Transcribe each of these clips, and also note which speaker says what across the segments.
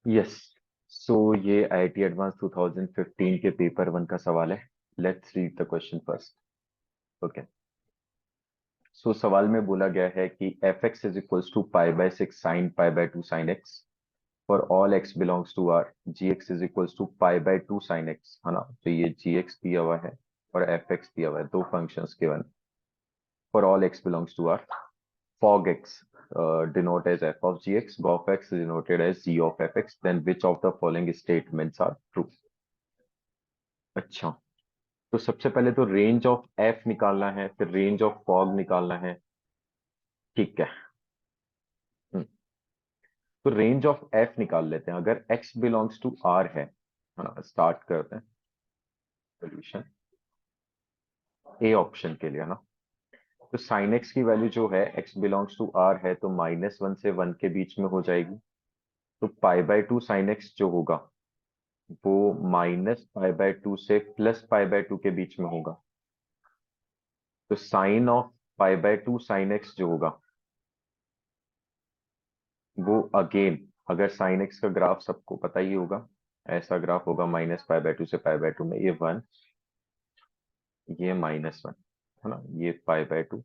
Speaker 1: Yes. So ये IIT advance 2015 के paper one का सवाल है। Let's read the question first. Okay. So सवाल में बोला गया है कि f x is equals to pi by six sine pi by two sine x for all x belongs to R g x is equals to pi by two sine x, है ना। तो ये जी एक्स दिया हुआ है और F x दिया हुआ है, दो functions given for all x belongs to R. fog x denote as f of gx, gof x is denoted as g of fx, then which of the following statements are true? अच्छा, तो सबसे पहले तो range of f निकालना है, फिर range of fog निकालना है। ठीक है। हम्म, तो रेंज ऑफ f निकाल लेते हैं। अगर x बिलोंग्स टू r है ना, स्टार्ट करते हैं सोल्यूशन ए ऑप्शन के लिए, है ना। तो साइन x की वैल्यू जो है x बिलोंग्स टू r है, तो -1 से 1 के बीच में हो जाएगी। तो pi by two sine x जो होगा वो -π/2 से +π/2 के बीच में होगा। तो साइन ऑफ π/2 साइन एक्स जो होगा वो अगेन, अगर साइन एक्स का ग्राफ सबको पता ही होगा, ऐसा ग्राफ होगा -π/2 से π/2 में, ये 1, ये -1, है ना, ये π/2,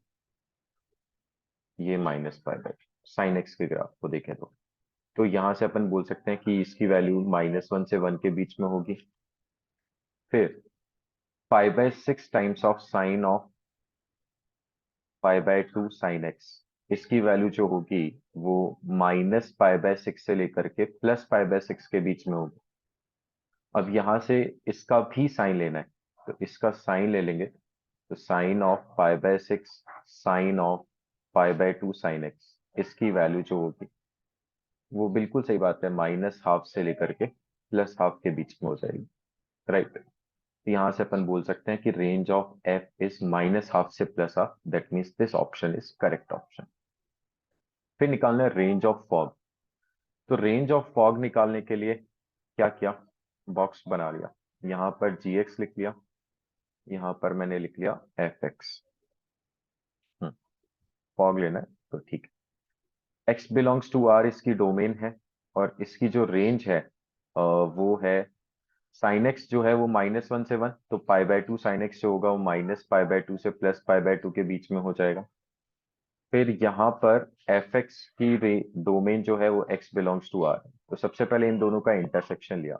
Speaker 1: ये -π/2। साइन एक्स के ग्राफ को देखें तो यहां से अपन बोल सकते हैं कि इसकी वैल्यू -1 से 1 के बीच में होगी। फिर π/6 times of sine of π/2 sine x, इसकी वैल्यू जो होगी वो -π/6 से लेकर के +π/6 के बीच में होगी। अब यहां से इसका भी साइन लेना है, तो इसका साइन ले लेंगे। तो sine of π/6 sine of π/2 sine x, इसकी वैल्यू जो होगी वो बिल्कुल सही बात है, -½ से लेकर के +½ के बीच में हो जाएगी। राइट। तो यहां से अपन बोल सकते हैं कि रेंज ऑफ एफ इज -½ से +½ that means this option is correct option. फिर निकालना है रेंज ऑफ फॉग। तो रेंज ऑफ फॉग निकालने के लिए क्या किया, बॉक्स बना लिया। यहां पर जी एक्स लिख लिया, यहां पर मैंने लिख लिया एफ एक्स। फॉग लेना है तो ठीक है। एक्स बिलोंग्स टू आर इसकी डोमेन है, और इसकी जो रेंज है वो है साइन एक्स जो है वो -1 से 1, तो π/2 साइन एक्स जो होगा वो -π/2 से +π/2 के बीच में हो जाएगा। फिर यहाँ पर एफ एक्स की डोमेन जो है वो एक्स बिलोंग्स टू आर, तो सबसे पहले इन दोनों का इंटरसेक्शन लिया।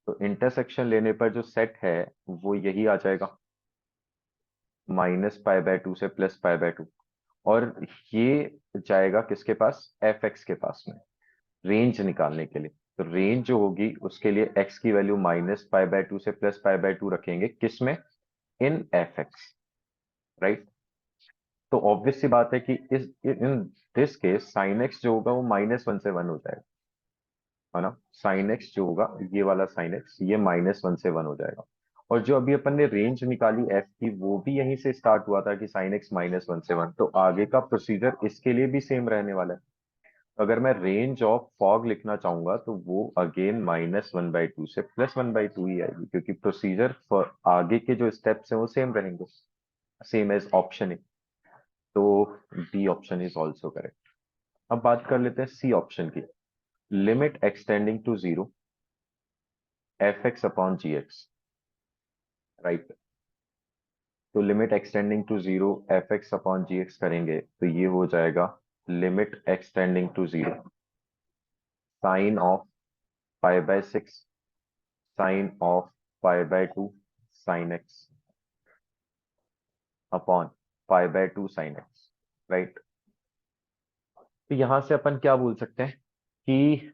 Speaker 1: तो इंटरसेक्शन लेने पर जो सेट है वो यही आ जाएगा, -π/2 से +π/2। और ये जाएगा किसके पास, एफ एक्स के पास में, रेंज निकालने के लिए। तो रेंज जो होगी उसके लिए एक्स की वैल्यू -π/2 से +π/2 रखेंगे, किसमें, इन एफ एक्स। राइट। तो ऑब्वियस सी बात है कि इस in this case sine x जो होगा वो -1 से 1 हो जाएगा, है ना। साइन एक्स जो होगा, ये वाला साइन एक्स, ये -1 से 1 हो जाएगा। और जो अभी अपन ने रेंज निकाली एफ की, वो भी यहीं से स्टार्ट हुआ था कि साइन एक्स -1 से 1, तो आगे का प्रोसीजर इसके लिए भी सेम रहने वाला है। अगर मैं रेंज ऑफ फॉग लिखना चाहूंगा तो वो अगेन -1/2 से +1/2 ही आएगी, क्योंकि प्रोसीजर फॉर आगे के जो स्टेप्स हैं वो सेम रहेंगे, सेम एज ऑप्शन ए। तो D option is also correct. अब बात कर लेते हैं सी ऑप्शन की। Limit x tending to 0 f x upon g x. Right. तो limit x tending to 0 f x upon g x करेंगे तो ये हो जाएगा limit x tending to 0 sine of π/6 sine of π/2 sine x upon π/2 sine x. Right. तो यहां से अपन क्या बोल सकते हैं कि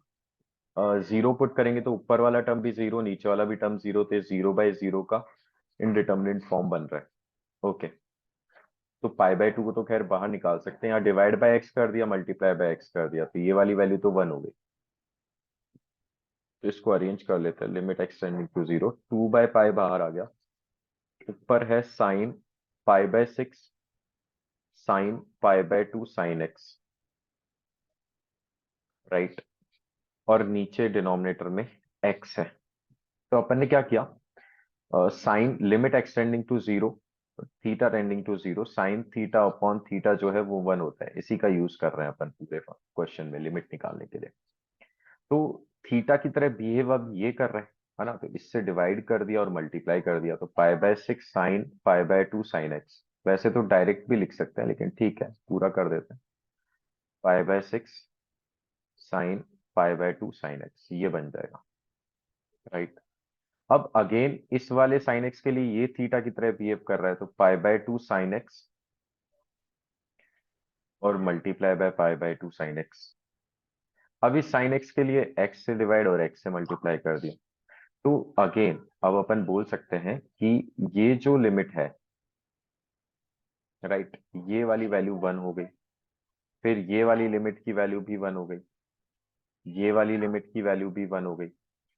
Speaker 1: 0 पुट करेंगे तो ऊपर वाला टर्म भी 0, नीचे वाला भी टर्म 0, तो 0/0 का इनडिटर्मिनेट फॉर्म बन रहा है। ओके। तो π/2 को तो खैर बाहर निकाल सकते हैं, यहाँ डिवाइड बाय एक्स कर दिया, मल्टीप्लाई बाय एक्स कर दिया, तो ये वाली वैल्यू तो 1 हो गई। तो इसको अरेंज कर लेते हैं, लिमिट एक्सटेंडिंग टू 0, 2/π बाहर आ गया, ऊपर है sign pi bye 6 sign pi by 2 sign x, right. और नीचे डिनोमिनेटर में एक्स है। तो अपन ने क्या किया, sine limit x tending to zero, theta tending to zero, sine theta upon theta जो है वो 1 होता है, इसी का यूज कर रहे हैं अपन पूरे क्वेश्चन में लिमिट निकालने के लिए। तो थीटा की तरह बिहेव अब ये कर रहे हैं, है ना। तो इससे डिवाइड कर दिया और मल्टीप्लाई कर दिया, तो pi bye 6 sign pi by 2 sine x. वैसे तो डायरेक्ट भी लिख सकते हैं, लेकिन ठीक है पूरा कर देते हैं। Pi by 6 sign pi by 2 sine x, ये बन जाएगा, राइट। अब अगेन इस वाले साइन एक्स के लिए ये थीटा की तरह बिहेव कर रहा है, तो पाई बाय 2 साइन एक्स और multiply by pi by 2 sine x. अब इस साइन एक्स के लिए एक्स से डिवाइड और एक्स से मल्टीप्लाई कर दिया। तो अगेन अब अपन बोल सकते हैं कि ये जो लिमिट है, राइट, ये वाली वैल्यू 1 हो गई, फिर ये वाली लिमिट की वैल्यू भी 1 हो गई, ये वाली लिमिट की वैल्यू भी 1 हो गई,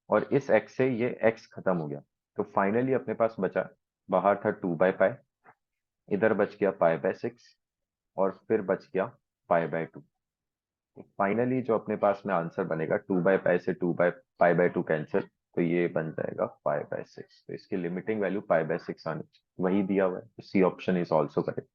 Speaker 1: और इस x से ये x खत्म हो गया। तो फाइनली अपने पास बचा, बाहर था 2 बाय पाई, इधर बच गया पाई बाय 6, और फिर बच गया पाई बाय 2। तो फाइनली जो अपने पास में आंसर बनेगा, 2 बाय पाई से 2 बाय पाई बाय 2 कैंसिल, तो ये बन जाएगा पाई बाय 6। तो इसकी लिमिटिंग वैल्यू पाई बाय 6 आनी चाहिए, वही दिया हुआ है। C option is also correct.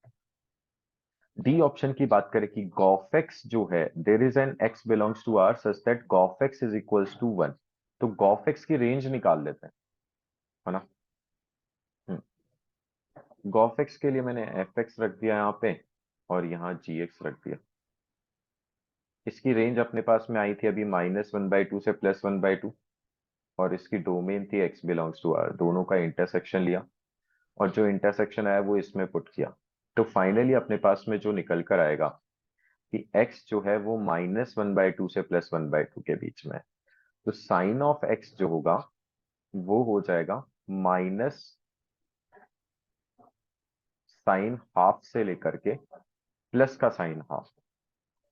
Speaker 1: D option की बात करें कि गॉफ एक्स जो है, there is an X belongs to R such that g of X is equals to 1। तो गॉफ एक्स की रेंज निकाल लेते हैं, है ना। गॉफ एक्स के लिए मैंने एफ एक्स रख दिया यहाँ पे, और यहाँ जी एक्स रख दिया। इसकी रेंज अपने पास में आई थी अभी -1/2 से +1/2, और इसकी डोमेन थी एक्स बिलोंग्स टू आर, दोनों का इंटरसेक्शन लिया, और जो इंटरसेक्शन आया वो इसमें पुट किया। तो फाइनली अपने पास में जो निकल कर आएगा कि x जो है वो -1/2 से +1/2 के बीच में है। तो साइन ऑफ x जो होगा वो हो जाएगा माइनस साइन हाफ से लेकर के प्लस का साइन हाफ,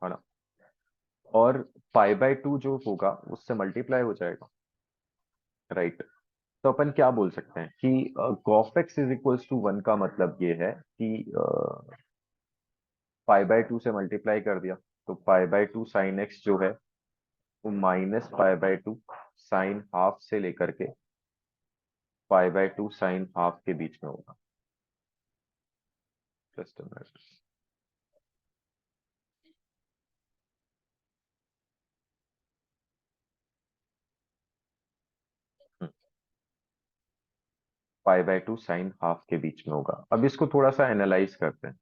Speaker 1: है ना। और पाई बाय 2 जो होगा उससे मल्टीप्लाई हो जाएगा, राइट। तो अपन क्या बोल सकते हैं कि कॉफ एक्स इज इक्वल्स टू 1 का मतलब ये है कि पाई बाय 2 से मल्टीप्लाई कर दिया, तो पाई बाय 2 साइन एक्स जो है वो minus pi by 2 sine half से लेकर के पाई बाय 2 साइन हाफ के बीच में होगा। Just a minute. Pi by 2 sine half के बीच में होगा। अब इसको थोड़ा सा एनालाइज करते हैं,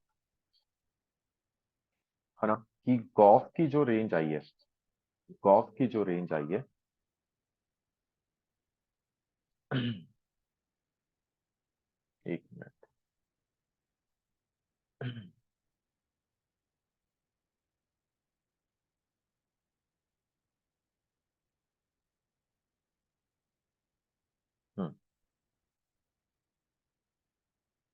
Speaker 1: है ना, कि गॉफ की जो रेंज आई है, गॉफ की जो रेंज आई है एक मिनट।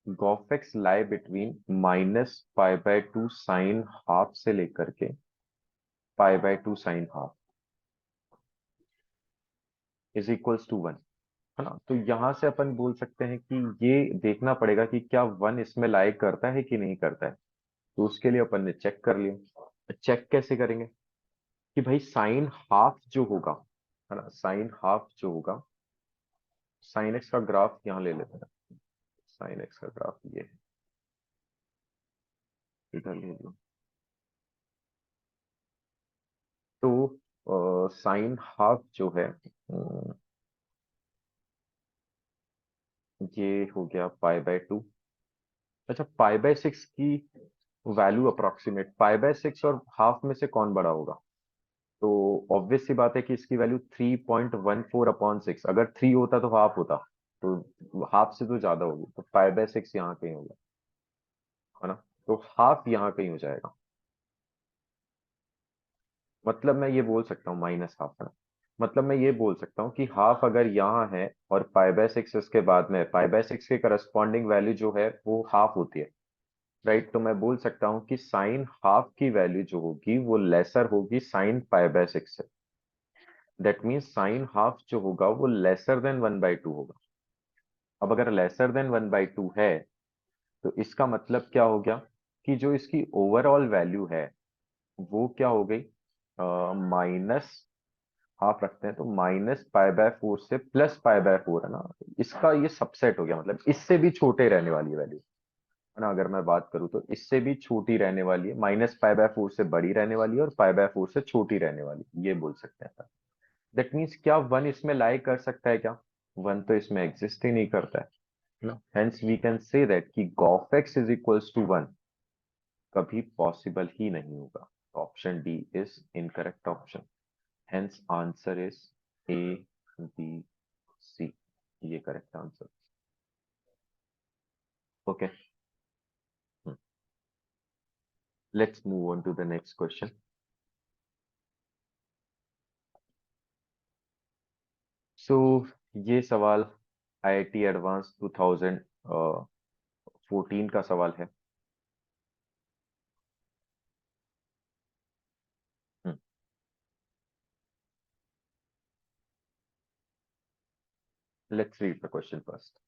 Speaker 1: G of X lie between -pi by 2 sine half से लेकर के pi by 2 sine half is equals to 1, है ना। तो यहां से अपन बोल सकते हैं कि ये देखना पड़ेगा कि क्या 1 इसमें लाई करता है कि नहीं करता है। तो उसके लिए अपन ने चेक कर लिया। चेक कैसे करेंगे कि भाई साइन हाफ जो होगा, है ना, साइन हाफ जो होगा, साइन एक्स का ग्राफ यहाँ ले लेते हैं। साइन एक्स का ग्राफ ये है, इधर ले लो। तो साइन हाफ जो है, ये हो गया पाई बाय 2। अच्छा, पाई बाय 6 की वैल्यू अप्रोक्सीमेट, पाई बाय 6 और हाफ में से कौन बड़ा होगा। तो ऑब्वियस सी बात है कि इसकी वैल्यू 3.14/6, अगर 3 होता तो हाफ होता, तो हाफ से तो ज्यादा होगी, तो पाई बाय 6 यहाँ कहीं होगा, है ना। तो हाफ यहाँ कहीं हो जाएगा। मतलब मैं ये बोल सकता हूँ माइनस हाफ, है ना। मतलब मैं ये बोल सकता हूँ कि हाफ अगर यहाँ है और पाई बाय 6 इसके बाद में, पाई बाय 6 के करस्पॉन्डिंग वैल्यू जो है वो हाफ होती है, राइट। तो मैं बोल सकता हूँ कि साइन हाफ की वैल्यू जो होगी वो लेसर होगी साइन पाई बाय 6 से। दैट मीन्स साइन हाफ जो होगा वो लेसर देन 1/2 होगा, अब अगर लेसर देन 1/2 है तो इसका मतलब क्या हो गया कि जो इसकी ओवरऑल वैल्यू है वो क्या हो गई, माइनस हाफ रखते हैं तो -π/4 से +π/4 है ना, इसका ये सबसेट हो गया, मतलब इससे भी छोटे रहने वाली वैल्यू है ना। अगर मैं बात करूं तो इससे भी छोटी रहने वाली है, -π/4 से बड़ी रहने वाली है और π/4 से छोटी रहने वाली, ये बोल सकते हैं। दैट मीन्स क्या वन इसमें लाई कर सकता है क्या? वन तो इसमें एग्जिस्ट ही नहीं करता है ना। Hence we can say that कि gofx इज इक्वल्स टू 1 कभी पॉसिबल ही नहीं होगा। Option D is incorrect option. Hence answer is A, B, C, ये correct answer. Okay, let's move on to the next question. So ये सवाल IIT advance 2014 का सवाल है। Let's read the question first.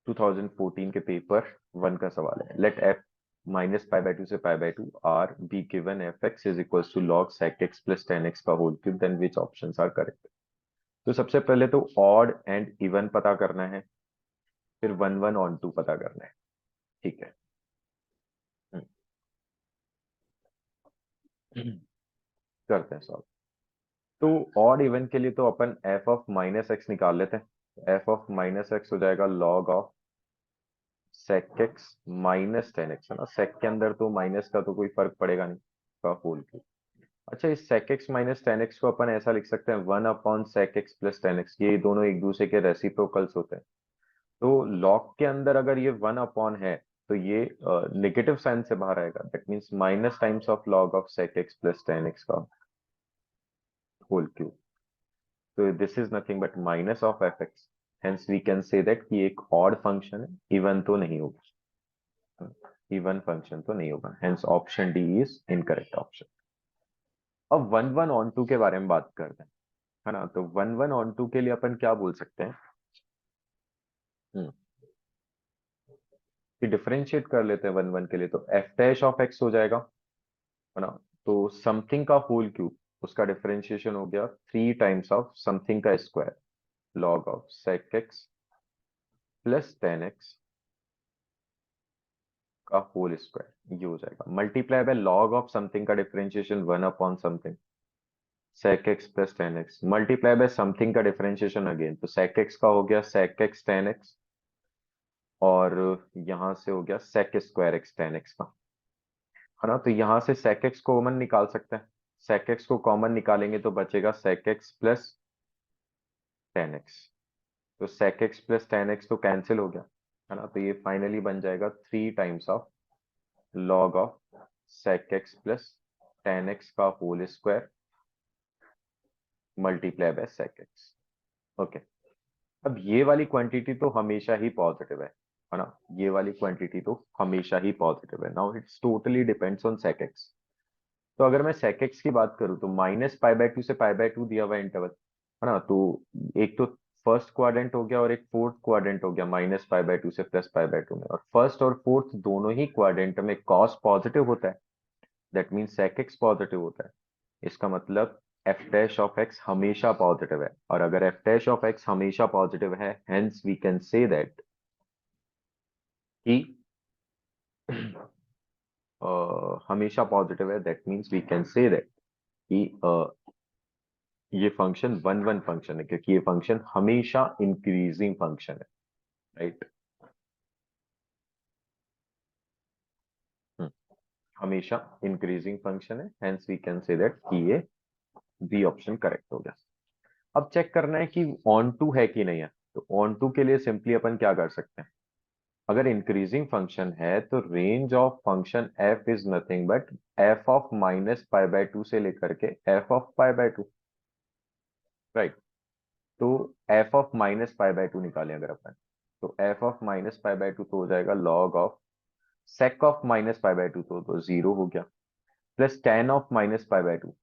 Speaker 1: 2014 के पेपर 1 का सवाल है। लेट एफ -π/2 से π/2 R be given f x is equals to log sec x plus 10x का whole cube, then which options are correct. तो सबसे पहले तो ऑड एंड इवन पता करना है, फिर 1 1 ऑन 2 पता करना है। ठीक है। करते हैं सॉल्व। तो ऑड इवन के लिए तो अपन एफ ऑफ माइनस एक्स निकाल लेते हैं। एफ ऑफ माइनस एक्स हो जाएगा log of sec x minus 10x, है ना। sec के अंदर तो माइनस का तो कोई फर्क पड़ेगा नहीं, का होल क्यूब। अच्छा, इस sec x माइनस 10x को अपन ऐसा लिख सकते हैं 1/sec x प्लस 10x, ये दोनों एक दूसरे के रेसिप्रोकल्स होते हैं। तो log के अंदर अगर ये 1 अपॉन है तो ये नेगेटिव साइन से बाहर आएगा, that means minus times of log of sec x plus 10x का होल क्यूब। तो this is nothing but minus of F X. Hence we can say that कि एक ऑड फंक्शन है, इवन तो नहीं होगा, इवन फंक्शन तो नहीं होगा। Hence option D is incorrect option. अब 1 1 ऑन 2 के बारे में बात करते हैं, है ना। तो 1 1 ऑन 2 के लिए अपन क्या बोल सकते हैं, हम्म, कि डिफरेंशिएट कर लेते हैं 1 1 के लिए, तो एफ डैश ऑफ एक्स हो जाएगा, है ना। तो समथिंग का होल क्यूब, उसका डिफरेंशिएशन हो गया 3 टाइम्स ऑफ समथिंग का square, log of sec x plus 10x का होल स्क्वायर, ये हो जाएगा multiply by log of something का differentiation 1 upon something sec x plus 10x multiply by something का डिफरेंशिएशन अगेन, तो sec x का हो गया sec x 10x और यहां से हो गया sec स्क्वायर x 10x का, है ना। तो यहां से sec x को कॉमन निकाल सकते हैं। sec x को कॉमन निकालेंगे तो बचेगा sec x प्लस 10x। तो sec x प्लस 10x तो कैंसिल हो गया, है ना। तो ये फाइनली बन जाएगा 3 times of log of sec x plus 10x का whole square multiply by sec x। Okay, अब ये वाली क्वांटिटी तो हमेशा ही पॉजिटिव है ना। ये वाली क्वांटिटी तो हमेशा ही पॉजिटिव है। Now it's totally depends on sec x। तो अगर मैं sec x की बात करूं तो -π/2 से π/2 दिया हुआ इंटरवल, है ना। तो एक तो फर्स्ट क्वाड्रेंट हो गया और एक फोर्थ क्वाड्रेंट हो गया -π/2 से +π/2 में, और फर्स्ट और फोर्थ दोनों ही क्वाड्रेंट में कॉस पॉजिटिव होता है, that means sec x positive होता है। इसका मतलब एफ डैश ऑफ एक्स हमेशा पॉजिटिव है, और अगर एफ डैश ऑफ एक्स हमेशा पॉजिटिव है, hence we can say that कि हमेशा पॉजिटिव है, that means we can say that कि ये फंक्शन 1 1 फंक्शन है, क्योंकि ये फंक्शन हमेशा इंक्रीजिंग फंक्शन है, राइट। हमेशा इंक्रीजिंग फंक्शन है, hence we can say that कि ये बी ऑप्शन करेक्ट हो गया। अब चेक करना है कि ऑन टू है कि नहीं है। तो ऑन टू के लिए सिंपली अपन क्या कर सकते हैं, अगर इंक्रीजिंग फंक्शन है तो range of function f is nothing but f of -π/2 से लेकर के एफ ऑफ π/2, राइट। तो एफ ऑफ -π/2 निकालें अगर अपन, तो एफ ऑफ -π/2 तो हो जाएगा log ऑफ sec ऑफ -π/2, तो जीरो हो गया, plus tan of -π/2,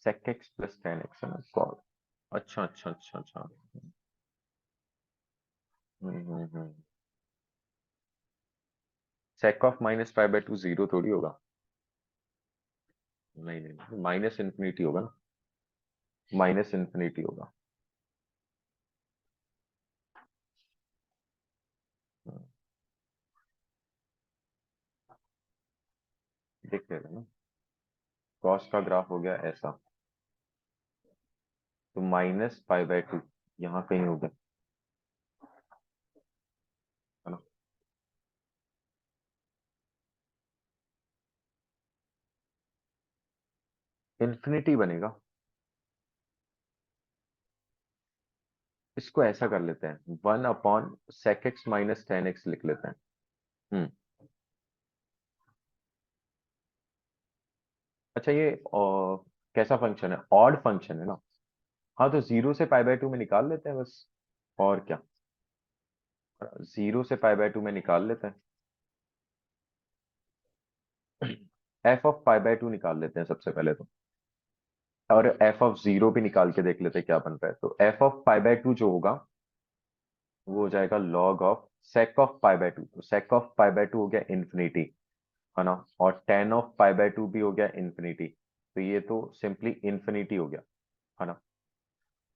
Speaker 1: sec x plus tan x है ना cos। अच्छा अच्छा अच्छा अच्छा। हम्म। sec of minus pi by two zero थोड़ी होगा। नहीं नहीं, माइनस इन्फिनिटी होगा ना, माइनस इन्फिनिटी होगा। हम्म, देख लेगा ना। cos का ग्राफ हो गया ऐसा, तो माइनस पाई बाय टू यहाँ कहीं हो गया, है ना। इन्फिनिटी बनेगा। इसको ऐसा कर लेते हैं, one upon sec x minus ten x लिख लेते हैं। हम्म। अच्छा ये कैसा फंक्शन है, ऑड फंक्शन है ना। हाँ तो जीरो से पाई बाय टू में निकाल लेते हैं बस, और क्या। जीरो से पाई बाय टू में निकाल लेते हैं। F of pi by to निकाल लेते हैं सबसे पहले तो, और एफ ऑफ जीरो भी निकाल के देख लेते हैं क्या बन रहा है। तो f of pi by two जो होगा वो हो जाएगा log of sec of pi by two. तो sec of pi by two हो गया इन्फिनिटी, है ना, और tan of pi by two भी हो गया इन्फिनिटी। तो ये तो सिंपली इन्फिनिटी हो गया, है ना।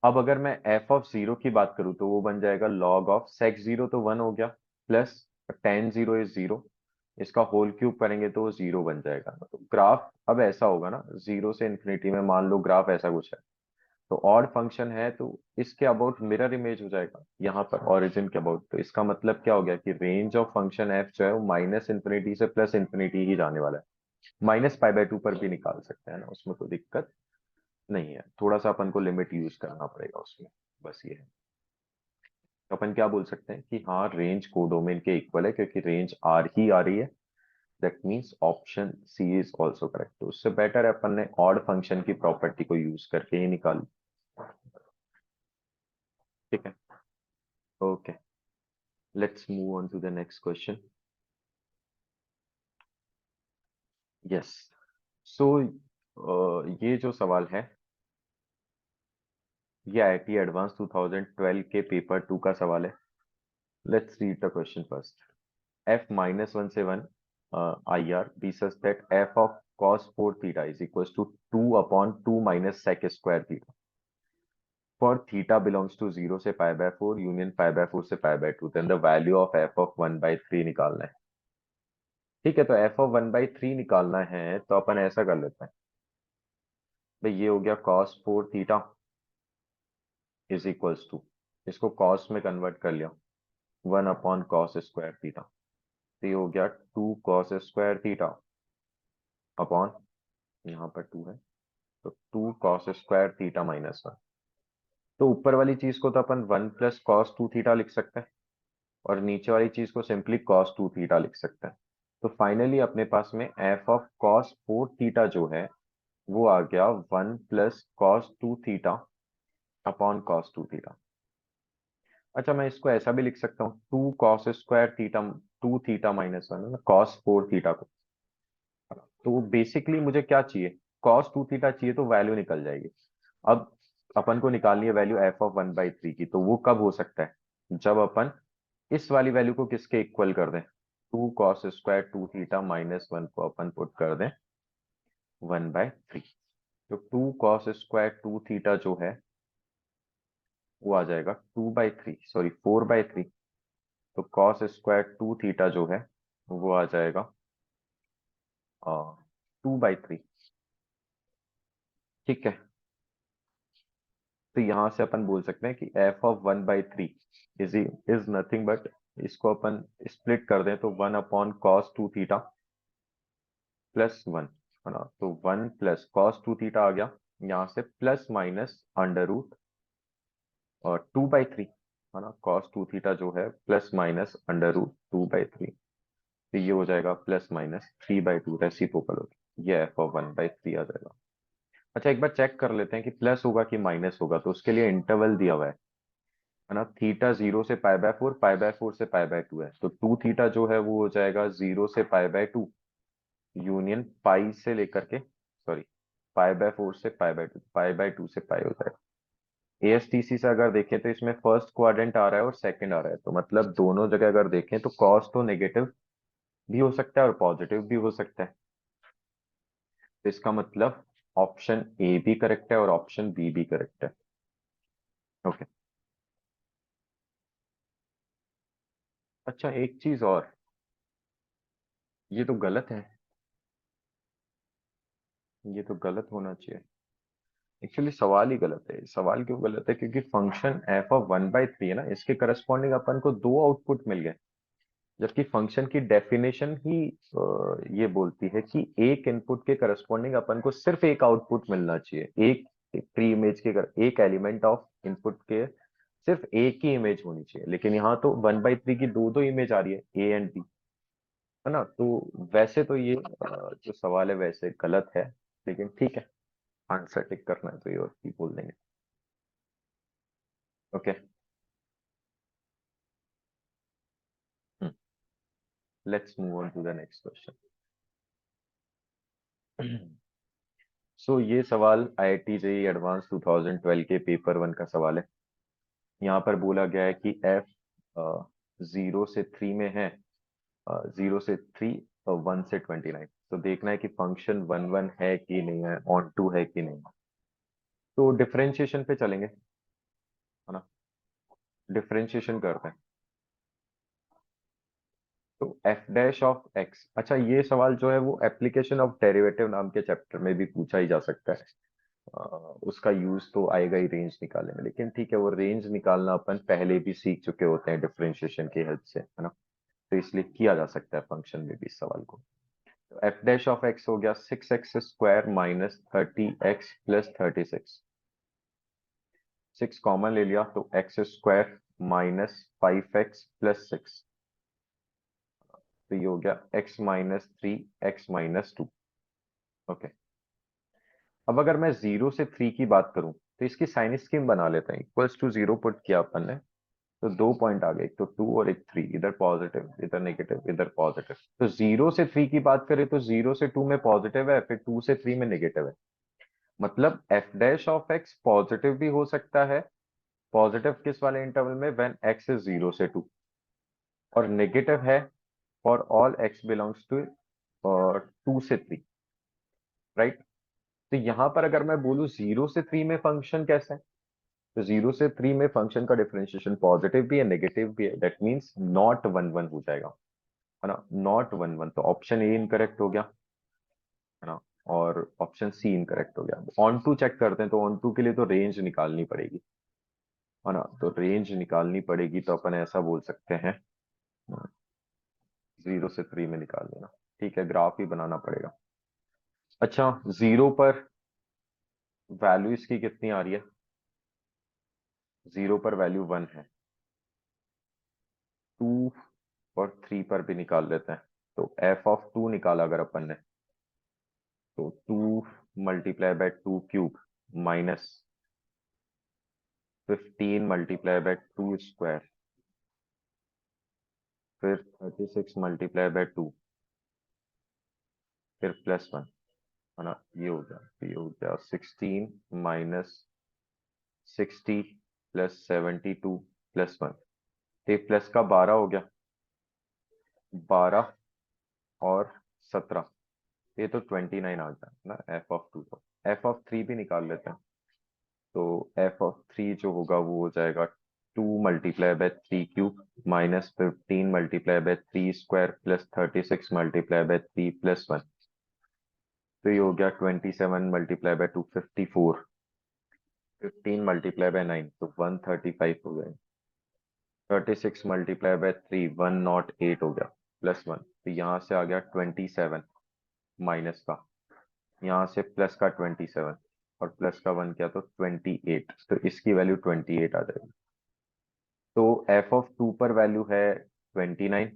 Speaker 1: अब अगर मैं एफ ऑफ जीरो की बात करूं तो वो बन जाएगा लॉग ऑफ सेक जीरो, तो वन हो गया, plus ten zero is zero, इसका होल क्यूब करेंगे तो वो जीरो बन जाएगा। तो ग्राफ अब ऐसा होगा ना, जीरो से इन्फिनिटी में मान लो ग्राफ ऐसा कुछ है, तो ऑड फंक्शन है तो इसके अबाउट मिरर इमेज हो जाएगा यहाँ पर ओरिजिन के अबाउट। तो इसका मतलब क्या हो गया कि रेंज ऑफ फंक्शन एफ जो है वो माइनस इन्फिनिटी से प्लस इन्फिनिटी ही जाने वाला है। माइनस पाई बाय टू पर भी निकाल सकते हैं ना, उसमें कोई दिक्कत नहीं है। थोड़ा सा अपन को लिमिट यूज करना पड़ेगा उसमें, बस ये है। तो अपन क्या बोल सकते हैं कि हाँ रेंज कोडोमेन के इक्वल है, क्योंकि रेंज आर ही आ रही है। That means option C is also correct. तो उससे बेटर है अपन ने ऑड फंक्शन की प्रॉपर्टी को यूज करके ही निकाली। ठीक है, okay, let's move on to the next question. Yes, so ये जो सवाल है ये आईआईटी एडवांस 2012 के पेपर टू का सवाल है। Let's read the question first. f minus 1 से 1 IR be such that f of cos 4 theta is equals to 2 upon 2 minus sec square theta for theta belongs to 0 से pi by 4 union pi by 4 से pi by 2, then the value of f of 1 by 3 निकालना है। ठीक है, तो f of 1 by 3 निकालना है तो अपन ऐसा कर लेते हैं, भाई ये हो गया cos 4 theta is equals to, इसको cos में कन्वर्ट कर लिया, 1 अपॉन cos स्क्वायर थीटा। तो ये हो गया 2 cos स्क्वायर थीटा अपॉन, यहाँ पर 2 है, तो 2 cos स्क्वायर थीटा माइनस 1। तो ऊपर वाली चीज को तो अपन 1 प्लस कॉस 2 थीटा लिख सकते हैं, और नीचे वाली चीज को सिंपली cos 2 थीटा लिख सकते हैं। तो फाइनली अपने पास में f ऑफ cos 4 थीटा जो है वो आ गया 1 plus cos 2 theta upon cos 2 theta. अच्छा मैं इसको ऐसा भी लिख सकता हूँ, 2 cos square theta 2 theta minus 1 है ना, cos 4 थीटा को। तो बेसिकली मुझे क्या चाहिए, cos 2 थीटा चाहिए, तो वैल्यू निकल जाएगी। अब अपन को निकालनी है वैल्यू f ऑफ 1 बाई 3 की, तो वो कब हो सकता है, जब अपन इस वाली वैल्यू को किसके इक्वल कर दें, 2 cos स्क्वायर 2 थीटा माइनस 1 को अपन पुट कर दें 1 बाय 3। तो 2 cos स्क्वायर 2 थीटा जो है वो आ जाएगा 2 बाई 3, सॉरी 4 बाई 3। तो cos स्क्वायर 2 थीटा जो है वो आ जाएगा 2 बाई 3। ठीक है, तो यहां से अपन बोल सकते हैं कि f of 1 by 3 is nothing but, इसको अपन स्प्लिट कर दें तो 1 अपॉन cos 2 थीटा प्लस 1, है ना। तो 1 प्लस cos 2 थीटा आ गया, यहाँ से प्लस माइनस अंडर रूट और 2 बाई 3, है ना, cos 2 थीटा जो है plus minus under root 2 by 3। तो ये हो जाएगा प्लस माइनस 3/2, रेसिप्रोकल होगी, ये f ऑफ 1/3 आ जाएगा। अच्छा एक बार चेक कर लेते हैं कि प्लस होगा कि माइनस होगा, तो उसके लिए इंटरवल दिया हुआ है ना। थीटा 0 से पाई बाय फोर से पाई बाय टू है, तो 2 थीटा जो है वो हो जाएगा 0 से पाई बाय 2 यूनियन पाई से लेकर के, सॉरी π/4 से π/2, π/2 से पाई हो जाएगा। ASTC से अगर देखें तो इसमें फर्स्ट क्वाड्रेंट आ रहा है और सेकंड आ रहा है, तो मतलब दोनों जगह अगर देखें तो कॉस तो नेगेटिव भी हो सकता है और पॉजिटिव भी हो सकता है। तो इसका मतलब ऑप्शन ए भी करेक्ट है और ऑप्शन बी भी करेक्ट है। ओके। अच्छा, एक चीज और, ये तो गलत है, ये तो गलत होना चाहिए। एक्चुअली सवाल ही गलत है। सवाल क्यों गलत है? क्योंकि फंक्शन f(1/3) है ना, इसके करस्पॉन्डिंग अपन को दो आउटपुट मिल गए, जबकि फंक्शन की डेफिनेशन ही ये बोलती है कि एक इनपुट के करस्पॉन्डिंग अपन को सिर्फ एक आउटपुट मिलना चाहिए। एक प्री इमेज के एक एलिमेंट ऑफ इनपुट के सिर्फ एक ही इमेज होनी चाहिए, लेकिन यहाँ तो 1/3 की दो दो इमेज आ रही है, ए एंड बी, है ना। तो वैसे तो ये जो सवाल है वैसे गलत है, लेकिन ठीक है, आंसर टिक करना है तो ये और की बोल देंगे। Okay. Let's move on to the next question. So ये सवाल IIT जेईई एडवांस 2012 के पेपर 1 का सवाल है। यहाँ पर बोला गया है कि f 0 से 3 में है, 0 से 3, 1 से 29। तो देखना है कि फंक्शन 1 1 है कि नहीं है, ऑन टू है कि नहीं। तो डिफरेंशिएशन पे चलेंगे, है ना। डिफरेंशिएशन करते हैं। तो f'(x), अच्छा ये सवाल जो है वो एप्लीकेशन ऑफ डेरिवेटिव नाम के चैप्टर में भी पूछा ही जा सकता है। अ, उसका यूज तो आएगा ही रेंज निकालने में, लेकिन ठीक है, वो रेंज निकालना अपन पहले भी सीख चुके होते हैं डिफरेंशिएशन की हेल्प से, है ना। तो इसलिए किया जा सकता है फंक्शन में भी इस सवाल को। तो f'(x) हो गया 6x² माइनस 30x+36। 6 कॉमन ले लिया तो x² माइनस 5x+6, तो ये हो गया x-3 x-2। ओके। अब अगर मैं 0 से 3 की बात करूं तो इसकी साइन स्कीम बना लेते हैं। इक्वल्स टू 0 पुट किया अपन ने, तो दो पॉइंट आ गए, एक तो 2 और एक 3, इधर पॉजिटिव इधर नेगेटिव इधर पॉजिटिव। तो 0 से 3 की बात करें तो 0 से 2 में पॉजिटिव है, फिर 2 से 3 में नेगेटिव है। मतलब f'(x) पॉजिटिव भी हो सकता है। पॉजिटिव किस वाले इंटरवल में? व्हेन x इज 0 से 2, और नेगेटिव है for all x belongs to 2 से 3, राइट। तो यहां पर अगर मैं बोलूं 0 से 3 में फंक्शन कैसा है, तो 0 से 3 में फंक्शन का डिफरेंशिएशन पॉजिटिव भी है नेगेटिव भी है, दैट मीन्स नॉट 1 1 हो जाएगा, है ना। नॉट 1 1, तो ऑप्शन ए इनकरेक्ट हो गया, है ना, और ऑप्शन सी इनकरेक्ट हो गया। ऑन टू चेक करते हैं, तो ऑन टू के लिए तो रेंज निकालनी पड़ेगी, है ना। तो रेंज निकालनी पड़ेगी, तो अपन ऐसा बोल सकते हैं 0 से 3 में निकाल देना। ठीक है, ग्राफ ही बनाना पड़ेगा। अच्छा, 0 पर वैल्यू इसकी कितनी आ रही है? 0 पर वैल्यू 1 है। 2 और 3 पर भी निकाल लेते हैं। तो f(2) निकाला अगर अपन ने, तो 2 × 2 क्यूब माइनस 15 × 2 स्क्वायर, फिर 36 × 2, फिर +1, है ना। ये हो गया, तो ये हो गया 16 माइनस 60 प्लस 72 +1, तो प्लस का 12 हो गया। 12 और 17, ये तो 29 आ गया ना f(2) को। f(3) भी निकाल लेते हैं। तो f(3) जो होगा वो हो जाएगा 2 × 3 क्यूब माइनस 15 × 3 स्क्वायर प्लस 36 × 3 +1, तो ये हो गया 27 × 2 54, 15 × 9 तो 135 हो गया। 36 × 3 108 हो गया, +1, तो यहाँ से आ गया 27 माइनस का, यहाँ से प्लस का 27 और प्लस का 1 किया तो 28, तो इसकी वैल्यू 28 आ जाएगी। तो f(2) पर वैल्यू है 29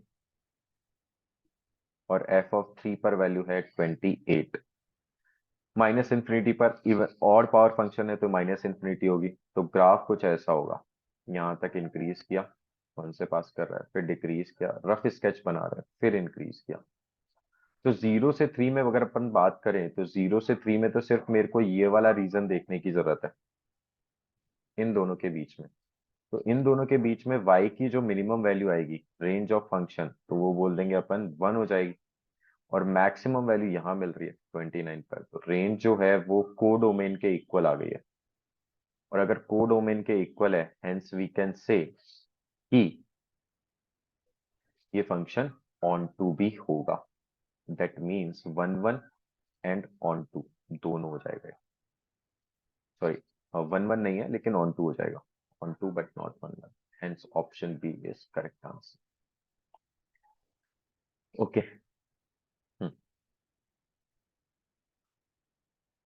Speaker 1: और f(3) पर वैल्यू है 28। माइनस इन्फिनिटी पर इवन ऑड पावर फंक्शन है तो माइनस इन्फिनिटी होगी, तो ग्राफ कुछ ऐसा होगा। यहाँ तक इंक्रीज किया, 1 से पास कर रहा है, फिर डिक्रीज किया, रफ स्केच बना रहा है, फिर इंक्रीज किया। तो 0 से 3 में अगर अपन बात करें तो 0 से 3 में तो सिर्फ मेरे को ये वाला रीजन देखने की जरूरत है इन दोनों के बीच में। तो इन दोनों के बीच में y की जो मिनिमम वैल्यू आएगी रेंज ऑफ फंक्शन, तो वो बोल देंगे अपन 1 हो जाएगी। और मैक्सिमम वैल्यू यहाँ मिल रही है 29 पर, तो रेंज जो है वो कोडोमेन के इक्वल आ गई है। और अगर कोडोमेन के इक्वल है, हेंस वी कैन से कि ये फंक्शन ऑन टू भी होगा। That means 1 1 and onto दोनों हो जाएगा। सॉरी, 1 1 नहीं है लेकिन ऑन टू हो जाएगा, onto but not 1 1। Hence option B is correct answer. Okay.